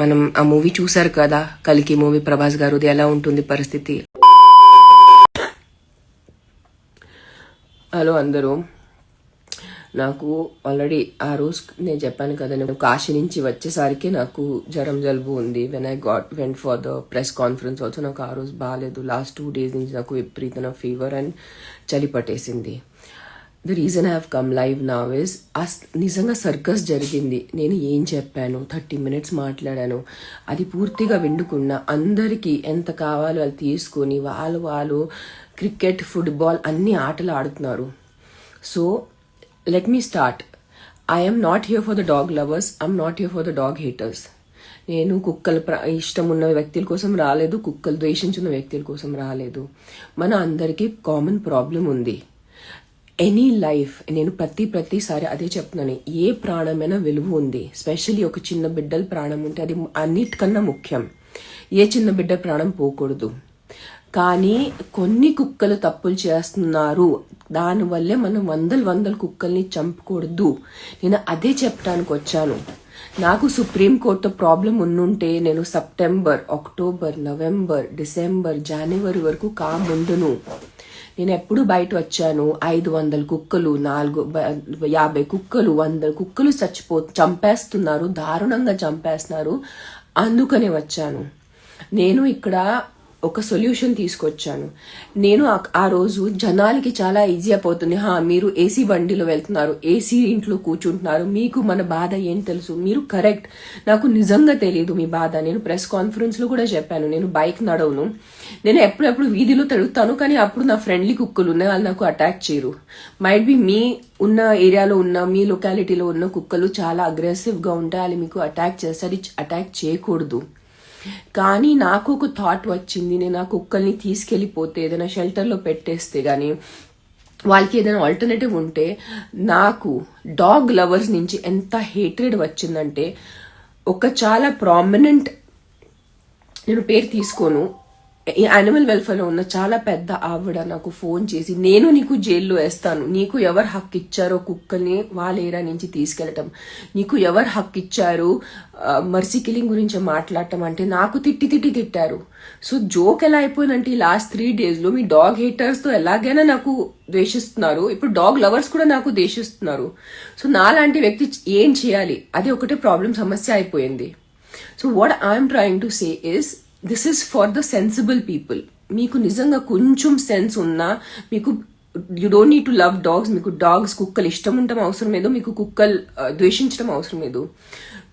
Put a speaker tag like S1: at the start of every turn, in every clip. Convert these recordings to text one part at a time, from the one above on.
S1: మనం ఆ మూవీ చూసారు కదా, కలికి మూవీ, ప్రభాస్ గారుది. ఎలా ఉంటుంది పరిస్థితి. హలో అందరూ, నాకు ఆల్రెడీ ఆ రోజు నేను చెప్పాను కదా, నేను కాశీ నుంచి వచ్చేసరికి నాకు జ్వరం జలుబు ఉంది. When I went for the press conference also నాకు ఆ రోజు బాగాలేదు. లాస్ట్ 2 days నుంచి నాకు విపరీతమైన ఫీవర్ అండ్ చలి పట్టేసింది. The reason I have come live now is, నిజంగా సర్కస్ జరిగింది. నేను ఏం చెప్పాను, 30 minutes మాట్లాడాను. అది పూర్తిగా విండుకున్నా. అందరికీ ఎంత కావాలో అది తీసుకొని వాళ్ళు క్రికెట్, ఫుట్బాల్ అన్ని ఆటలు ఆడుతున్నారు. So let me start. I'm not here for the dog lovers, I'm not here for the dog haters. నేను కుక్కల ఇష్టం ఉన్న వ్యక్తుల కోసం రాలేదు, కుక్కలు ద్వేషించున్న వ్యక్తుల కోసం రాలేదు. మన అందరికీ కామన్ ప్రాబ్లం ఉంది. ఎనీ లైఫ్, నేను ప్రతిసారి అదే చెప్తున్నాను, ఏ ప్రాణమైనా విలువ ఉంది. స్పెషల్లీ ఒక చిన్న బిడ్డల ప్రాణం ఉంటే అది అన్నిటికన్నా ముఖ్యం. ఏ చిన్న బిడ్డ ప్రాణం పోకూడదు. కానీ కొన్ని కుక్కలు తప్పులు చేస్తున్నారు, దానివల్లే మనం వందల కుక్కల్ని చంపకూడదు. నేను అదే చెప్పడానికి వచ్చాను. నాకు సుప్రీంకోర్టు ప్రాబ్లం ఉన్నుంటే నేను సెప్టెంబర్, అక్టోబర్, నవంబర్, డిసెంబర్, జనవరి వరకు ముందును. నేను ఎప్పుడు బయట వచ్చాను, 500 కుక్కలు, 50 కుక్కలు, 100 కుక్కలు చంపేస్తున్నారు, దారుణంగా చంపేస్తున్నారు. అందుకనే వచ్చాను. నేను ఇక్కడ ఒక సొల్యూషన్ తీసుకొచ్చాను. నేను ఆ రోజు జనాలకి చాలా ఈజీ అయిపోతుంది. మీరు ఏసీ బండిలో వెళ్తున్నారు, ఏసీ ఇంట్లో కూర్చుంటున్నారు, మీకు మన బాధ ఏం తెలుసు. మీరు కరెక్ట్, నాకు నిజంగా తెలియదు మీ బాధ. నేను ప్రెస్ కాన్ఫరెన్స్ లో కూడా చెప్పాను, నేను బైక్ నడవను, నేను ఎప్పుడెప్పుడు వీధిలో తిరుగుతాను. కానీ అప్పుడు నా ఫ్రెండ్లీ కుక్కలు ఉన్నాయి, వాళ్ళు నాకు అటాక్ చేయరు. మైట్ బి మీ ఉన్న ఏరియాలో ఉన్న, మీ లొకాలిటీలో ఉన్న కుక్కలు చాలా అగ్రెసివ్ గా ఉంటాయి, వాళ్ళు మీకు అటాక్ చేస్తారు. అటాక్ చేయకూడదు. కానీ నాకు ఒక థాట్ వచ్చింది, నేను ఆ కుక్కల్ని తీసుకెళ్లిపోతే ఏదైనా షెల్టర్లో పెట్టేస్తే గానీ వాళ్ళకి ఏదైనా ఆల్టర్నేటివ్ ఉంటే. నాకు డాగ్ లవర్స్ నుంచి ఎంత హేట్రెడ్ వచ్చిందంటే, ఒక చాలా ప్రామినెంట్, నేను పేరు తీసుకోను, ఈ యానిమల్ వెల్ఫేర్ లో ఉన్న చాలా పెద్ద ఆవిడ నాకు ఫోన్ చేసి, నేను నీకు జైల్లో వేస్తాను, నీకు ఎవరు హక్కు ఇచ్చారో కుక్కల్ని వాళ్ళ ఏరియా నుంచి తీసుకెళ్లటం, నీకు ఎవరు హక్కు ఇచ్చారు మర్సీ కిల్లింగ్ గురించి మాట్లాడటం అంటే నాకు తిట్టారు. సో జోక్ ఎలా అయిపోయిందంటే, ఈ లాస్ట్ 3 days లో మీ డాగ్ హేటర్స్ తో ఎలాగైనా నాకు ద్వేషిస్తున్నారు, ఇప్పుడు డాగ్ లవర్స్ కూడా నాకు ద్వేషిస్తున్నారు. సో నాలాంటి వ్యక్తి ఏం చేయాలి, అది ఒకటే ప్రాబ్లం, సమస్య అయిపోయింది. So what I'm trying to say is, this is for the sensible people. మీకు నిజంగా కొంచెం సెన్స్ ఉన్నా, మీకు you don't need to love dogs. మీకు డాగ్స్, కుక్కలు ఇష్టం ఉండటం అవసరం లేదు, మీకు కుక్కలు ద్వేషించడం అవసరం లేదు.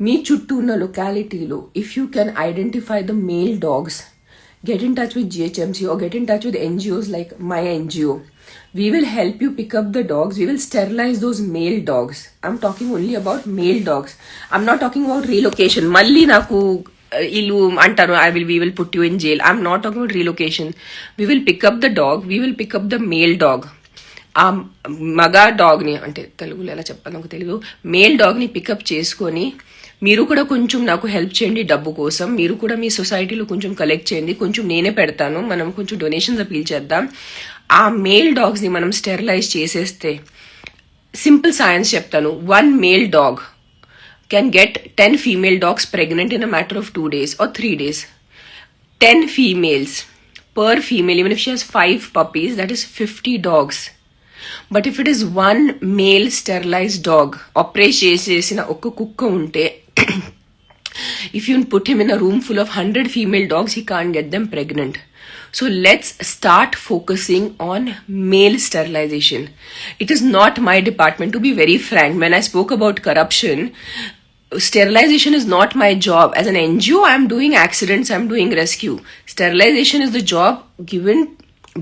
S1: మీ చుట్టూ ఉన్న లొకాలిటీలో if you can identify the male dogs, get in touch with GHMC or get in touch with NGOs like my NGO. We will help you pick up the dogs. We will sterilize those male dogs. I'm talking only about male dogs. I'm not talking about relocation. Malli naku ilu antaru, we will put you in jail. I'm not talking about relocation. We will pick up the dog. We will pick up the male dog. ఆ మగ dog ని, అంటే తెలుగులో ఎలా చెప్పాలి నాకు తెలియదు, male dog ని పికప్ చేసుకొని మీరు కూడా కొంచెం నాకు హెల్ప్ చేయండి డబ్బు కోసం. మీరు కూడా మీ సొసైటీలో కొంచెం కలెక్ట్ చేయండి, కొంచెం నేనే పెడతాను, మనం కొంచెం డొనేషన్స్ అపీల్ చేద్దాం. ఆ మేల్ డాగ్స్ ని మనం స్టెరిలైజ్ చేసేస్తే, సింపుల్ సైన్స్ చెప్తాను, 1 male dog can get 10 female dogs pregnant in a matter of 2 days or 3 days. 10 females per female, even if she has 5 puppies, that is 50 dogs. But if it is 1 male sterilized dog, operation చేసిన ఒక కుక్క ఉంటే, if you put him in a room full of 100 female dogs, he can't get them pregnant. So let's start focusing on male sterilization. It is not my department, to be very frank. When I spoke about corruption, sterilization is not my job. As an NGO, I am doing accidents, I am doing rescue. Sterilization is the job given.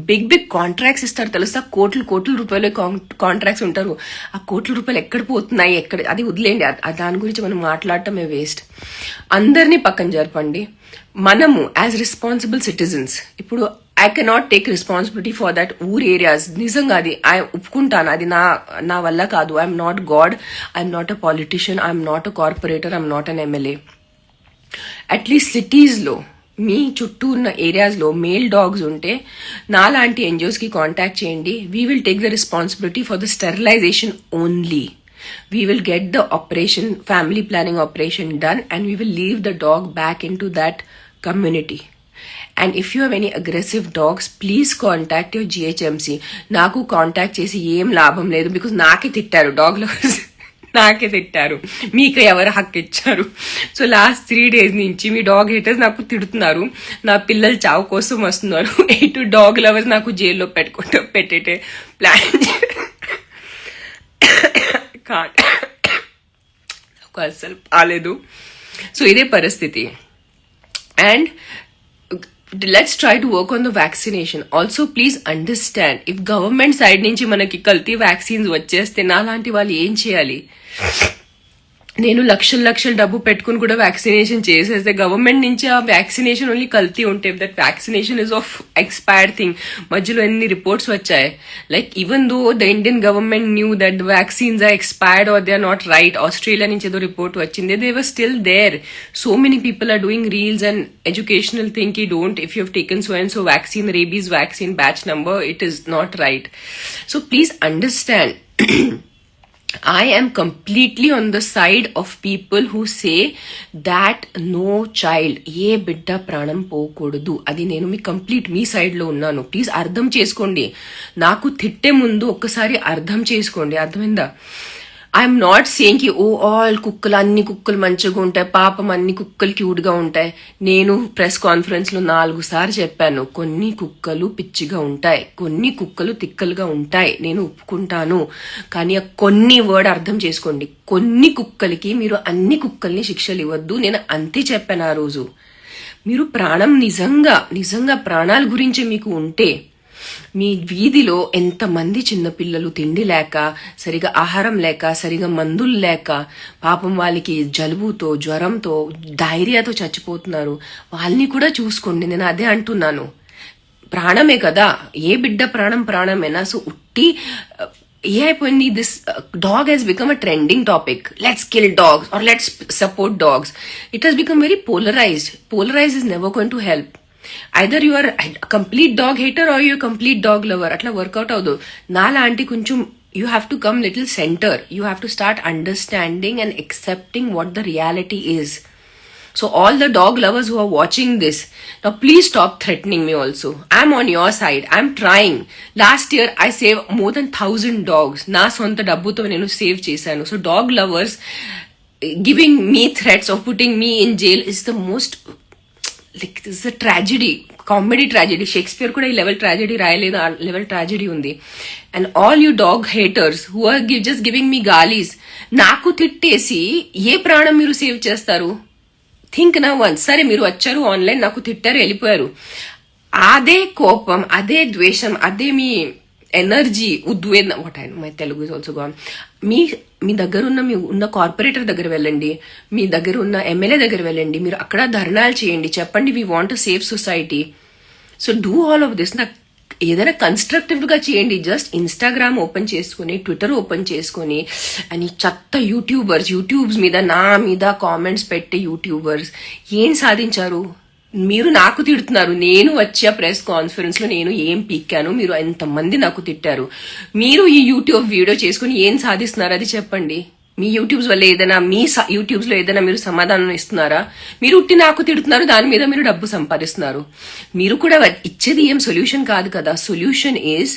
S1: Big contracts ఇస్తారు తెలుసా, కోట్ల రూపాయలు contracts ఉంటారు. ఆ కోట్ల రూపాయలు ఎక్కడ పోతున్నాయి, అది వదిలేండి, దాని గురించి మనం మాట్లాడటమే వేస్ట్. అందరినీ పక్కన జరపండి. మనము యాజ్ రెస్పాన్సిబుల్ సిటిజన్స్, ఇప్పుడు I cannot take responsibility for that ఊర్ ఏరియాస్. నిజంగా అది ఒప్పుకుంటాను, అది నా వల్ల కాదు. I'm not God, I'm not a politician, I'm not a corporator, I'm not an MLA. At least సిటీస్లో మీ చుట్టూ ఉన్న ఏరియాస్లో మేల్ డాగ్స్ ఉంటే నాలాంటి ఎన్జిఓస్ కి కాంటాక్ట్ చేయండి. We will take the responsibility for the sterilization only. We will get the operation, family planning operation done, and we will leave the dog back into that community. And if you have any aggressive dogs, please contact your GHMC. నాకు contact చేసి ఏం లాభం లేదు, because నాకే తిట్టారు dog lovers, నాకే తిట్టారు, మీకు ఎవరు హక్కు ఇచ్చారు. సో లాస్ట్ 3 days నుంచి మీ డాగ్ హేటర్స్ నాకు తిడుతున్నారు, నా పిల్లలు చావు కోసం వస్తున్నారు, ఎటు డాగ్ లవర్స్ నాకు జైల్లో పెట్టేటే ప్లాన్ నాకు అసలు బాలేదు. సో ఇదే పరిస్థితి. And let's try to work on the vaccination. Also, please understand, if government side నుంచి మనకి కల్తీ vaccines వచ్చేస్తే నాలాంటి వాళ్ళు ఏం చేయాలి? నేను లక్షలు డబ్బు పెట్టుకుని కూడా వ్యాక్సినేషన్ చేసేస్తే గవర్నమెంట్ నుంచి ఆ వ్యాక్సినేషన్ ఓన్లీ కల్తీ ఉంటే, that vaccination is of expired thing. మధ్యలో ఎన్ని రిపోర్ట్స్ వచ్చాయి, like even though the Indian government knew that the vaccines are expired or they are not right. Australia నుంచి ఏదో రిపోర్ట్ వచ్చింది, they were still there. So many people are doing reels and educational thing కి don't, if you have taken so and so vaccine, rabies vaccine batch number, it is not right. So please understand, I am completely on the side of people who say that no child, ఏ బిడ్డ ప్రాణం పోకూడదు. అది నేను మీ side లో ఉన్నాను. Please అర్థం చేసుకోండి. నాకు తిట్టే ముందు ఒక్కసారి అర్థం చేసుకోండి, అర్థమైందా? ఐఎమ్ నాట్ సేయింగ్ కి ఆల్ కుక్కలు, అన్ని కుక్కలు మంచిగా ఉంటాయి, పాపం అన్ని కుక్కలు క్యూట్ గా ఉంటాయి. నేను ప్రెస్ కాన్ఫరెన్స్ లో 4 సార్లు చెప్పాను, కొన్ని కుక్కలు పిచ్చిగా ఉంటాయి, కొన్ని కుక్కలు తిక్కలుగా ఉంటాయి, నేను ఒప్పుకుంటాను. కానీ ఆ కొన్ని వర్డ్ అర్థం చేసుకోండి. కొన్ని కుక్కలకి మీరు అన్ని కుక్కల్ని శిక్షలు ఇవ్వద్దు, నేను అంతే చెప్పాను ఆ రోజు. మీరు ప్రాణం నిజంగా ప్రాణాల గురించి మీకు ఉంటే, మీ వీధిలో ఎంతమంది చిన్నపిల్లలు తిండి లేక, సరిగా ఆహారం లేక, సరిగా మందులు లేక, పాపం వాళ్ళకి జలుబుతో, జ్వరంతో, డైరియాతో చచ్చిపోతున్నారు, వాళ్ళని కూడా చూసుకోండి. నేను అదే అంటున్నాను, ప్రాణమే కదా, ఏ బిడ్డ ప్రాణమేనా. సో ఉట్టి ఏ అయిపోయింది, this dog has become a trending topic. Let's kill dogs or let's support dogs. It has become very polarized is never going to help. Either you are complete dog hater or you complete dog lover. అట్లా work out అవ్వదు. నాలాంటి కొంచెం you have to come little center. You have to start understanding and accepting what the reality is. So all the dog lovers who are watching this, now please stop threatening me also. I'm on your side. I'm trying. Last year I saved more than 1,000 dogs. Na sonta dabbuto nenu save chesanu. So dog lovers giving me threats of putting me in jail is the most, like, this is a tragedy, comedy tragedy. Shakespeare kuda ee level tragedy రాయలేదు, ఆ level tragedy ఉంది. And all you dog haters who are just giving me galis, నాకు తిట్టేసి ఏ ప్రాణం మీరు save చేస్తారు? Think నా once. సరే మీరు వచ్చారు ఆన్లైన్, నాకు తిట్టారు, వెళ్ళిపోయారు. అదే కోపం, అదే ద్వేషం, అదే మీ ఎనర్జీ, ఉద్వేదన, what I know my Telugu is also gone. మీ దగ్గర ఉన్న కార్పొరేటర్ దగ్గర వెళ్ళండి, మీ దగ్గర ఉన్న ఎమ్మెల్యే దగ్గర వెళ్ళండి, మీరు అక్కడ ధర్నాలు చేయండి, చెప్పండి we want to save society. So do all of this. నాకు ఏదైనా కన్స్ట్రక్టివ్ గా చేయండి. జస్ట్ ఇన్స్టాగ్రామ్ ఓపెన్ చేసుకుని, ట్విట్టర్ ఓపెన్ చేసుకుని, అని చెత్త యూట్యూబ్స్ మీద నా మీద కామెంట్స్ పెట్టే యూట్యూబర్స్ ఏం సాధించారు? మీరు నాకు తిడుతున్నారు, నేను వచ్చే ప్రెస్ కాన్ఫరెన్స్ లో నేను ఏం పీక్కాను, మీరు ఎంతమంది నాకు తిట్టారు. మీరు ఈ యూట్యూబ్ వీడియో చేసుకుని ఏం సాధిస్తున్నారు అది చెప్పండి. మీ యూట్యూబ్స్ వల్ల ఏదైనా, మీ యూట్యూబ్స్ లో ఏదైనా మీరు సమాధానం ఇస్తున్నారా? మీరు ఉట్టి నాకు తిడుతున్నారు, దాని మీద మీరు డబ్బు సంపాదిస్తున్నారు. మీరు కూడా ఇచ్చేది ఏం సొల్యూషన్ కాదు కదా. Solution is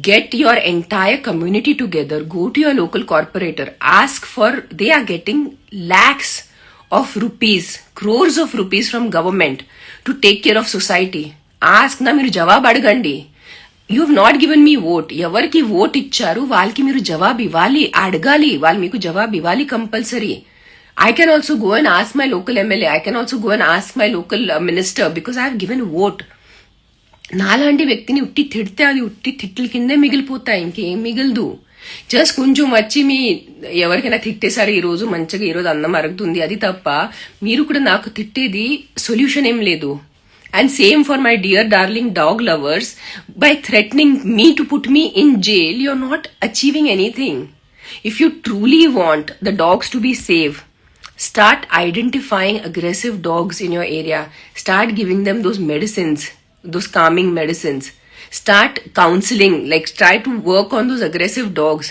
S1: get your entire community together, go to your local corporator, ask for, they are getting lakhs of rupees, crores of rupees from government to take care of society. Ask na, మీరు జవాబు అడగండి. You have not given me vote. ఎవరికి vote ఇచ్చారు వాళ్ళకి మీరు జవాబు ఇవ్వాలి, అడగాలి, వాళ్ళు మీకు జవాబు ఇవ్వాలి compulsory. I can also go and ask my local MLA, I can also go and ask my local minister because I have given vote. నాలాంటి వ్యక్తిని ఉట్టి తిడితే అది ఉట్టి తిట్ల కిందే మిగిలిపోతాయి, ఇంకేం మిగలదు. జస్ట్ కొంచెం వచ్చి మీ ఎవరికైనా తిట్టేశారు ఈ రోజు, మంచిగా ఈ రోజు అన్నం అరుగుతుంది, అది తప్ప మీరు కూడా నాకు తిట్టేది సొల్యూషన్ ఏం లేదు. And same for my dear darling dog lovers, by threatening me to put me in jail, you are not achieving anything. If you truly want the dogs to be save, start identifying aggressive dogs in your area. Start giving them those medicines, those calming medicines. Start counseling, like try to work on those aggressive dogs.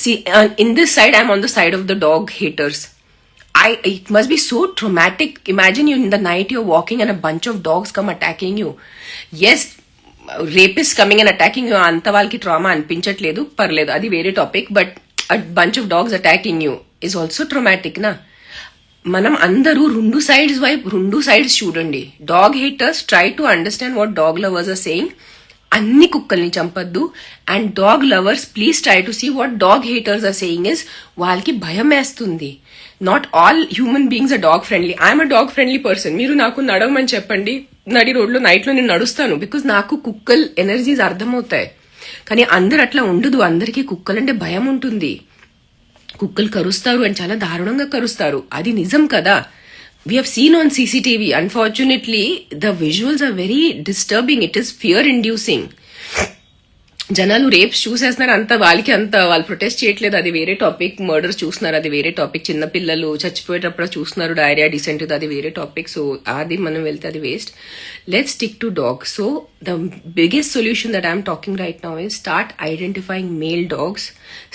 S1: See, in this side, I'm on the side of the dog haters. It must be so traumatic. Imagine you in the night, you're walking and a bunch of dogs come attacking you. Yes, rapists coming and attacking you, anta valki trauma anpinchatledu, parledu, adi vere topic, but a bunch of dogs attacking you is also traumatic, na? మనం అందరూ రెండు sides చూడండి. Dog haters try to understand what dog lovers are saying. అన్ని కుక్కల్ని చంపద్దు. And dog lovers please try to see what dog haters are saying is వాళ్ళకి భయం వేస్తుంది. Not all human beings are dog friendly. I'm a dog friendly person. మీరు నాకు నడవమని చెప్పండి, నడి రోడ్లో నైట్లో నేను నడుస్తాను. బికాస్ నాకు కుక్కల్ ఎనర్జీస్ అర్థమవుతాయి. కానీ అందరు అట్లా ఉండదు. అందరికీ కుక్కలంటే భయం ఉంటుంది. కుక్కలు కరుస్తారు అని చాలా దారుణంగా కరుస్తారు. అది నిజం కదా. We have seen on CCTV. Unfortunately the visuals are very disturbing. It is fear inducing. జనాలు రేప్స్ చూసేస్తున్నారు. వాళ్ళు ప్రొటెస్ట్ చేయట్లేదు, అది వేరే టాపిక్. మర్డర్స్ చూస్తున్నారు, అది వేరే టాపిక్. చిన్నపిల్లలు చచ్చిపోయేటప్పుడు చూస్తున్నారు, డైరియా డిసెంట్, అది వేరే టాపిక్. సో అది మనం వెళ్తే అది waste. Let's stick to dog. So the biggest solution that I'm talking right now is start identifying male dogs,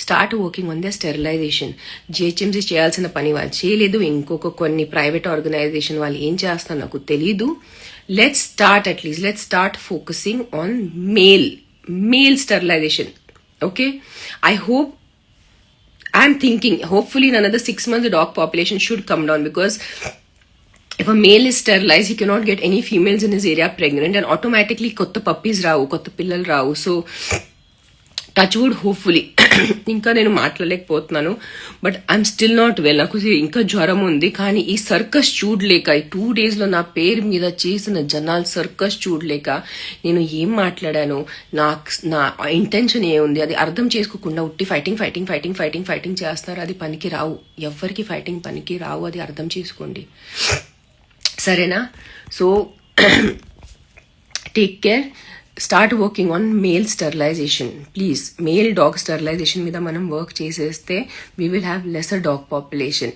S1: start working on the sterilization. GHMC చేయాల్సిన పని వాళ్ళు చేయలేదు. ఇంకొక కొన్ని ప్రైవేట్ ఆర్గనైజేషన్ వాళ్ళు ఏం చేస్తారో నాకు తెలీదు. Let's start focusing on male sterilization. Okay, I'm thinking hopefully in another 6 months the dog population should come down, because if a male is sterilized, he cannot get any females in his area pregnant, and automatically kotta puppies ravu, kotta pillalu ravu. So touch wood, hopefully. ఇంకా నేను మాట్లాడలేకపోతున్నాను, but I'm still not well. నాకు ఇంకా జ్వరం ఉంది. కానీ ఈ circus చూడలేక, ఈ 2 days లో నా పేరు మీద చేసిన జనాలు సర్కస్ చూడలేక నేను ఏం మాట్లాడాను, నా ఇంటెన్షన్ ఏముంది అది అర్థం చేసుకోకుండా ఉట్టి ఫైటింగ్ చేస్తున్నారు. అది పనికి రావు. ఎవ్వరికి ఫైటింగ్ పనికి రావు. అది అర్థం చేసుకోండి, సరేనా? So take care. Start working on male sterilization please. Male dog sterilization మీద మనం వర్క్ చేసేస్తే we will have lesser dog population.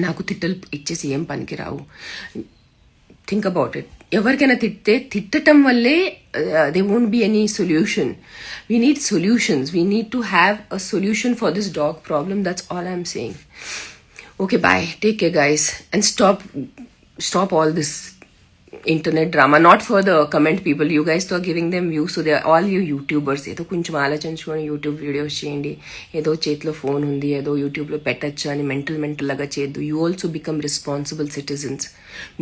S1: నాకు తిట్టలు ఇచ్చేసి ఏం పనికి రావు. Think about it. ఎవరికైనా తిట్టడం వల్లే they won't be any solution. We need solutions. We need to have a solution for this dog problem. That's all I'm saying. Okay, bye. Take care guys, and stop all this internet drama. Not for the comment people, you guys are giving them views, so they are all you YouTubers. ఏదో కొంచెం ఆలోచించుకొని YouTube videos చేయండి. ఏదో చేతిలో phone ఉంది, ఏదో యూట్యూబ్లో పెట్టచ్చు అని మెంటల్ లాగా చేయొద్దు. You also become responsible citizens.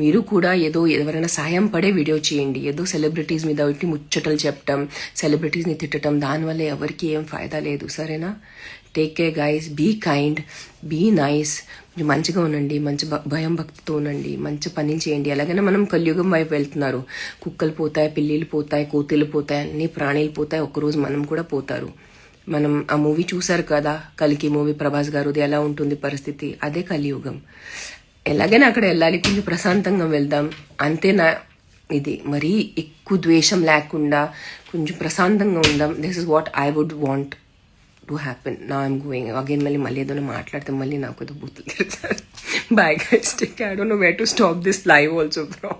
S1: మీరు కూడా ఏదో ఎవరైనా సాయం పడే వీడియో చేయండి. ఏదో సెలబ్రిటీస్ మీద ముచ్చటలు చెప్పటం, సెలబ్రిటీస్ని తిట్టడం, దానివల్ల ఎవరికి ఏం ఫాయిదా లేదు, సరేనా? Take care guys. Be kind, be nice. మంచిగా ఉండండి, మంచి భయం భక్తితో ఉండండి, మంచి పని చేయండి. అలాగైనా మనం కలియుగం వైపు వెళ్తున్నారు. కుక్కలు పోతాయి, పిల్లిలు పోతాయి, కోతులు పోతాయి, అన్ని ప్రాణులు పోతాయి. ఒకరోజు మనం కూడా పోతారు. మనం ఆ మూవీ చూసారు కదా, కల్కి మూవీ, ప్రభాస్ గారుది. ఎలా ఉంటుంది పరిస్థితి? అదే కలియుగం. ఎలాగైనా అక్కడ వెళ్ళాలి, కొంచెం ప్రశాంతంగా వెళ్దాం, అంతేనా? ఇది మరీ ఎక్కువ ద్వేషం లేకుండా కొంచెం ప్రశాంతంగా ఉందాం. This is what I would want to happen. Now I'm going again. మళ్ళీ ఏదో మాట్లాడితే మళ్ళీ నాకు ఏదో బూతులు తిడతారు. Bye guys, take care. I don't know where to stop this live also, bro.